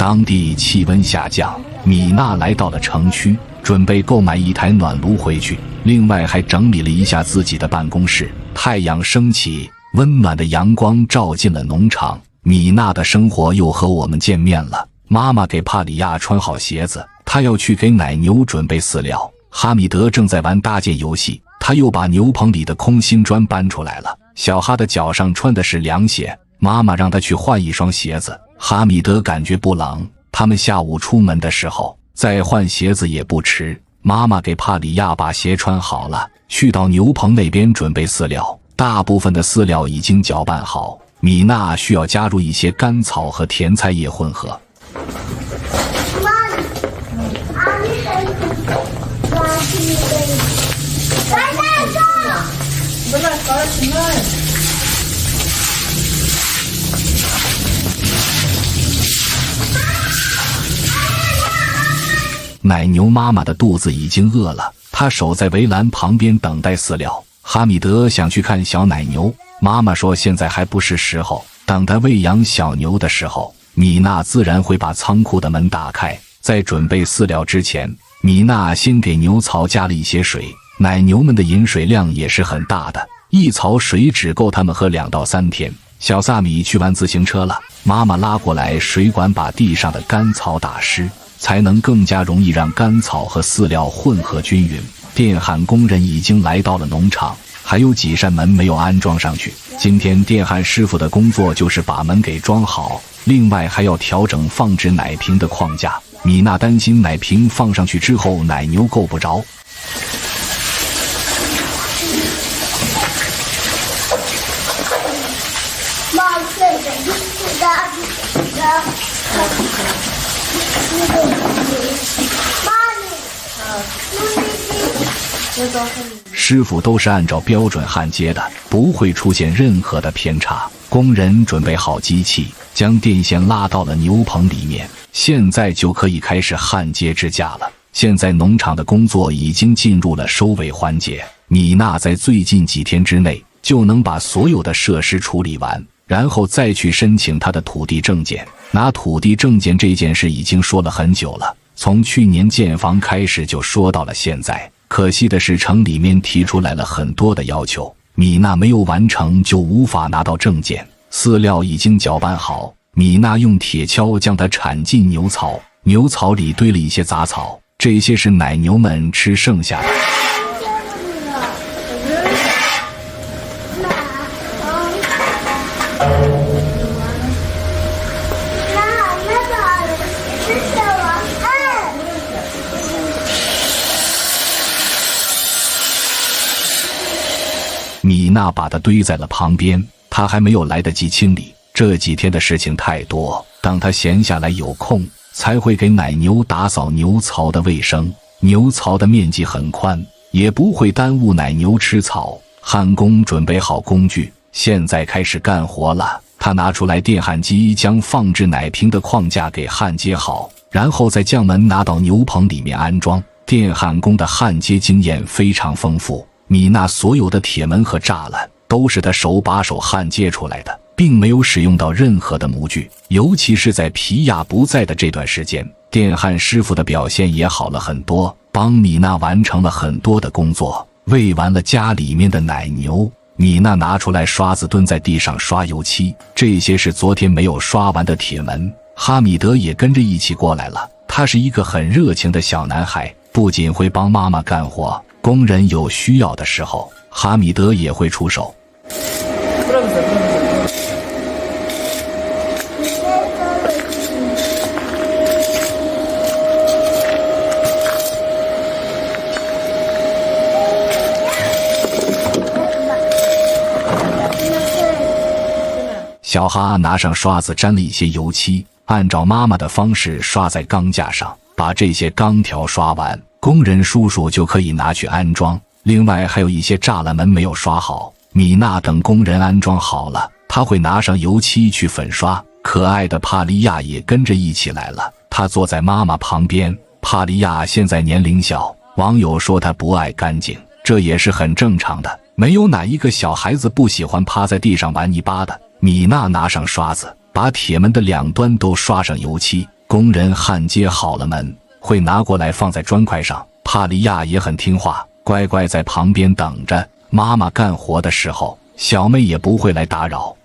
当地气温下降，米娜来到了城区，准备购买一台暖炉回去，另外还整理了一下自己的办公室。太阳升起，温暖的阳光照进了农场，米娜的生活又和我们见面了。妈妈给帕里亚穿好鞋子，她要去给奶牛准备饲料。哈米德正在玩搭建游戏，他又把牛棚里的空心砖搬出来了。小哈的脚上穿的是凉鞋，妈妈让他去换一双鞋子。哈米德感觉不冷，他们下午出门的时候再换鞋子也不迟。妈妈给帕里亚把鞋穿好了，去到牛棚那边准备饲料。大部分的饲料已经搅拌好，米娜需要加入一些干草和甜菜叶混合。奶牛妈妈的肚子已经饿了，她守在围栏旁边等待饲料。哈米德想去看小奶牛，妈妈说现在还不是时候，等她喂养小牛的时候，米娜自然会把仓库的门打开。在准备饲料之前，米娜先给牛槽加了一些水，奶牛们的饮水量也是很大的，一槽水只够他们喝2到3天。小萨米去玩自行车了，妈妈拉过来水管把地上的干草打湿，才能更加容易让干草和饲料混合均匀。电焊工人已经来到了农场，还有几扇门没有安装上去。今天电焊师傅的工作就是把门给装好，另外还要调整放置奶瓶的框架。米娜担心奶瓶放上去之后奶牛够不着。师傅都是按照标准焊接的，不会出现任何的偏差。工人准备好机器，将电线拉到了牛棚里面，现在就可以开始焊接支架了。现在农场的工作已经进入了收尾环节，米娜在最近几天之内就能把所有的设施处理完，然后再去申请她的土地证件。拿土地证件这件事已经说了很久了，从去年建房开始就说到了现在。可惜的是城里面提出来了很多的要求，米娜没有完成就无法拿到证件。饲料已经搅拌好，米娜用铁锹将它铲进牛槽，牛槽里堆了一些杂草，这些是奶牛们吃剩下的。米娜把它堆在了旁边，她还没有来得及清理，这几天的事情太多，等她闲下来有空才会给奶牛打扫牛槽的卫生。牛槽的面积很宽，也不会耽误奶牛吃草。焊工准备好工具，现在开始干活了。他拿出来电焊机，将放置奶瓶的框架给焊接好，然后再将门拿到牛棚里面安装。电焊工的焊接经验非常丰富，米娜所有的铁门和栅栏都是他手把手焊接出来的，并没有使用到任何的模具。尤其是在皮亚不在的这段时间，电焊师傅的表现也好了很多，帮米娜完成了很多的工作。喂完了家里面的奶牛，米娜拿出来刷子蹲在地上刷油漆，这些是昨天没有刷完的铁门。哈米德也跟着一起过来了，他是一个很热情的小男孩，不仅会帮妈妈干活，工人有需要的时候，哈米德也会出手。小哈拿上刷子沾了一些油漆，按照妈妈的方式刷在钢架上，把这些钢条刷完，工人叔叔就可以拿去安装。另外还有一些栅栏门没有刷好，米娜等工人安装好了，他会拿上油漆去粉刷。可爱的帕利亚也跟着一起来了，他坐在妈妈旁边。帕利亚现在年龄小，网友说他不爱干净，这也是很正常的，没有哪一个小孩子不喜欢趴在地上玩泥巴的。米娜拿上刷子，把铁门的两端都刷上油漆，工人焊接好了门，会拿过来放在砖块上。帕利亚也很听话，乖乖在旁边等着。妈妈干活的时候，小妹也不会来打扰。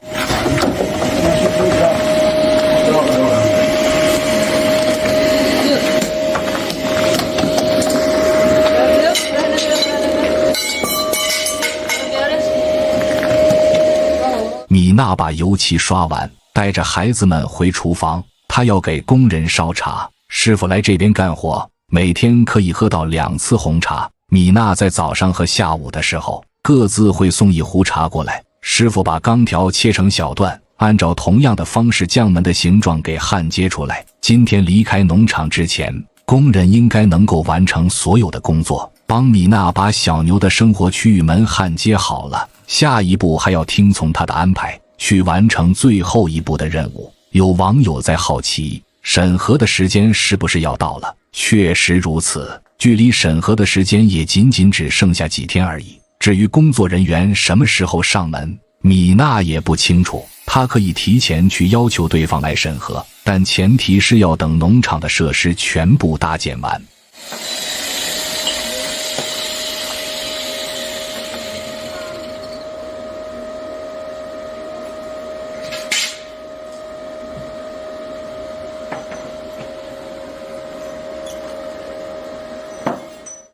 米娜把油漆刷完，带着孩子们回厨房。她要给工人烧茶。师傅来这边干活，每天可以喝到2次红茶。米娜在早上和下午的时候，各自会送一壶茶过来。师傅把钢条切成小段，按照同样的方式将门的形状给焊接出来。今天离开农场之前，工人应该能够完成所有的工作。帮米娜把小牛的生活区域门焊接好了，下一步还要听从他的安排，去完成最后一步的任务。有网友在好奇，审核的时间是不是要到了？确实如此，距离审核的时间也仅只剩下几天而已。至于工作人员什么时候上门，米娜也不清楚。她可以提前去要求对方来审核，但前提是要等农场的设施全部搭建完。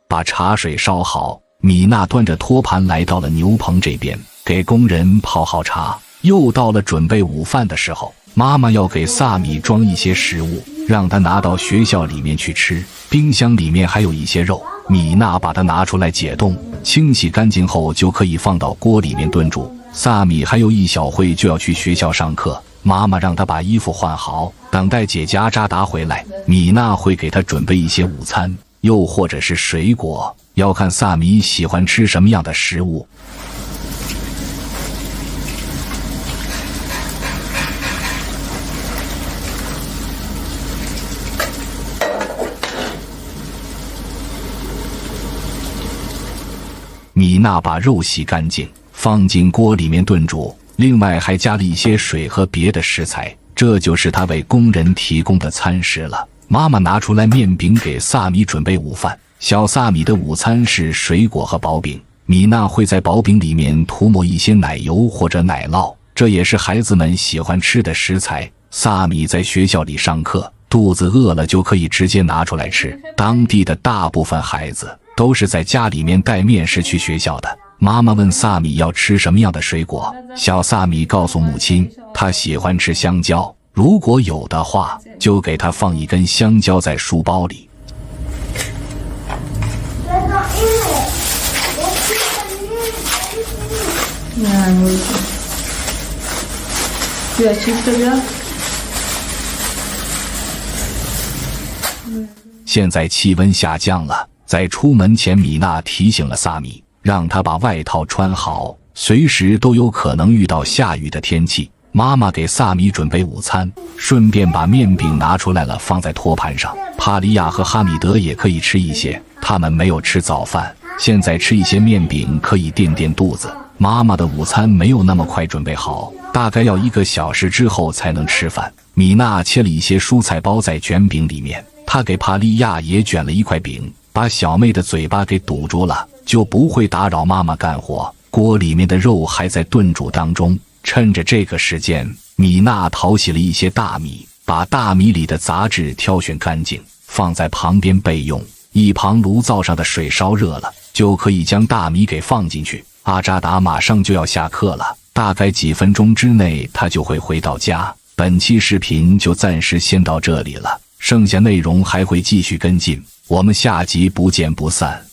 把茶水烧好，米娜端着托盘来到了牛棚这边，给工人泡好茶。又到了准备午饭的时候，妈妈要给萨米装一些食物，让他拿到学校里面去吃。冰箱里面还有一些肉，米娜把它拿出来解冻，清洗干净后就可以放到锅里面炖煮。萨米还有1小会就要去学校上课，妈妈让他把衣服换好，等待姐姐阿扎达回来，米娜会给他准备一些午餐，又或者是水果，要看萨米喜欢吃什么样的食物。米娜把肉洗干净，放进锅里面炖煮，另外还加了一些水和别的食材，这就是她为工人提供的餐食了。妈妈拿出来面饼给萨米准备午饭。小萨米的午餐是水果和薄饼，米娜会在薄饼里面涂抹一些奶油或者奶酪，这也是孩子们喜欢吃的食材。萨米在学校里上课，肚子饿了就可以直接拿出来吃。当地的大部分孩子都是在家里面带面食去学校的。妈妈问萨米要吃什么样的水果，小萨米告诉母亲，他喜欢吃香蕉，如果有的话，就给他放一根香蕉在书包里。现在气温下降了，在出门前，米娜提醒了萨米，让他把外套穿好，随时都有可能遇到下雨的天气。妈妈给萨米准备午餐，顺便把面饼拿出来了，放在托盘上。帕利亚和哈米德也可以吃一些，他们没有吃早饭，现在吃一些面饼可以垫垫肚子。妈妈的午餐没有那么快准备好，大概要1个小时之后才能吃饭。米娜切了一些蔬菜包在卷饼里面，她给帕利亚也卷了一块饼，把小妹的嘴巴给堵住了，就不会打扰妈妈干活。锅里面的肉还在炖煮当中，趁着这个时间，米娜淘洗了一些大米，把大米里的杂质挑选干净，放在旁边备用。一旁炉灶上的水烧热了，就可以将大米给放进去。阿扎达马上就要下课了，大概几分钟之内他就会回到家。本期视频就暂时先到这里了，剩下内容还会继续跟进，我们下集不见不散。